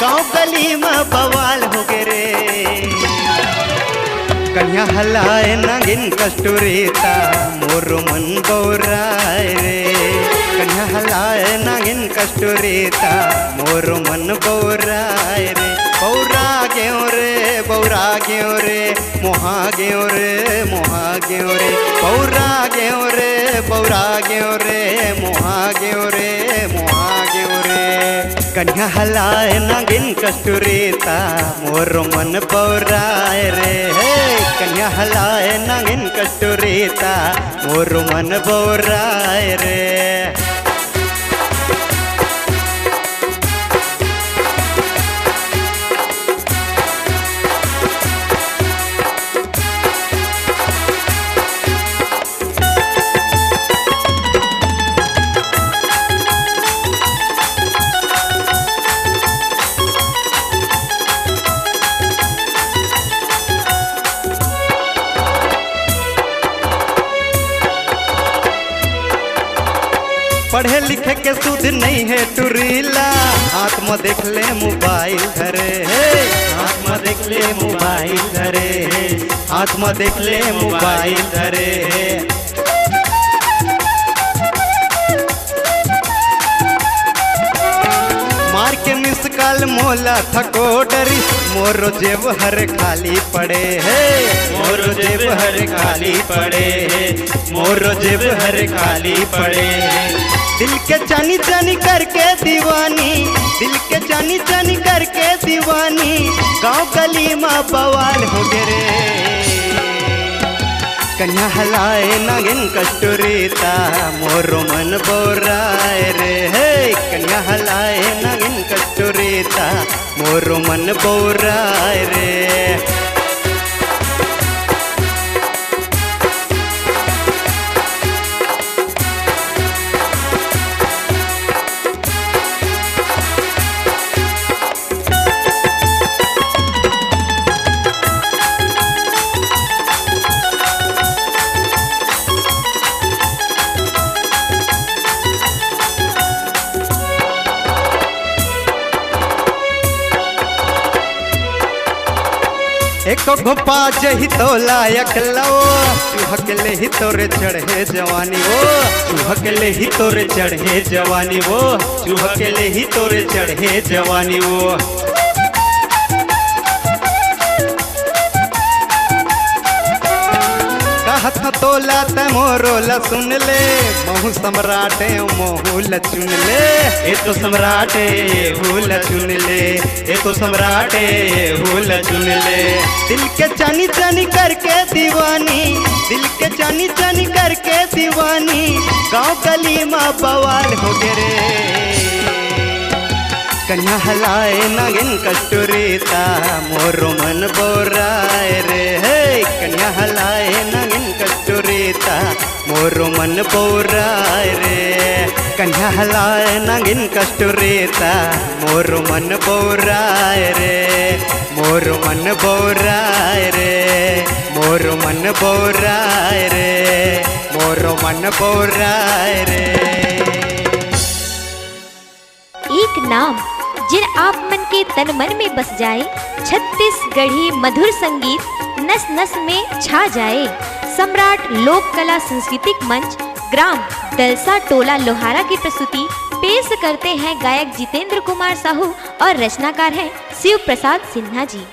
गाँव गली में बवाल हो गे रे। कन्या हलाए नागिन कस्तूरीता मोर मन बौराए रे। कन्या हलाए नागिन कस्तूरीता मोर मन बौराए रे। बौरा ग्यो रे बौरा ग्यो रे मोहा ग्यो रे मोहा ग्यो रे। बौरा ग्यो रे बौरा ग्यो रे मोहा ग्यो रे मोहा ग्यो रे। कन्या हलाए नागिन कस्तूरीता मोर मन बौराए रे। कन्या हलाए नागिन कस्तूरीता मोर मन बौराए रे। पढ़े लिखे के सुध नहीं है टुरीला हाथ में देख ले मोबाइल धरे है। हाथ में देख ले मोबाइल धरे है। हाथ में देख ले मोबाइल धरे है। मार के मिस कॉल मोला थको डरी मोर जेब हर खाली पड़े है। मोर जेब हर खाली पड़े है। मोर जेब हर खाली पड़े है। दिल के चानी चानी करके दीवानी दिल के चानी चानी करके दीवानी गाँव गली में बवाल हो गे रे। कन्या हलाए नागिन कस्तूरीता मोर मन बौराए रे। हे कन्या हलाए नागिन कस्तूरीता मोर मन बौराए रे। एक घोपा जही तो लायक लो चूहकले ही तोरे चढ़े जवानी वो। चूहकले ही तोरे चढ़े जवानी वो। चूहकले ही तोरे चढ़े जवानी वो। कहत तोला त मोरोला सुन ले महू सम्राटे मोहूल चुन ले। ए तो सम्राटे हुल चुन ले। ए तो सम्राटे हुल चुन ले। दिल के चानी चानी करके दीवानी दिल के चानी चानी करके दीवानी गाँव गली में बवाल हो गे रे। कन्या हलाए नागिन कस्तूरीता मोर मन बौराए रे। हे कन्या हलाए नागिन कस्तूरीता मोर मन बौराए रे। कन्या हलाए नागिन कस्तूरीता मोर मन बौराए रे। मोर मन बौराए रे। मोर मन बौराए रे। मोर मन बौराए रे। एक नाम जिन आप मन के तन मन में बस जाए। छत्तीसगढ़ी मधुर संगीत नस नस में छा जाए। सम्राट लोक कला सांस्कृतिक मंच ग्राम दलसा टोला लोहारा की प्रस्तुति पेश करते हैं गायक जितेंद्र कुमार साहू और रचनाकार हैं शिव प्रसाद सिन्हा जी।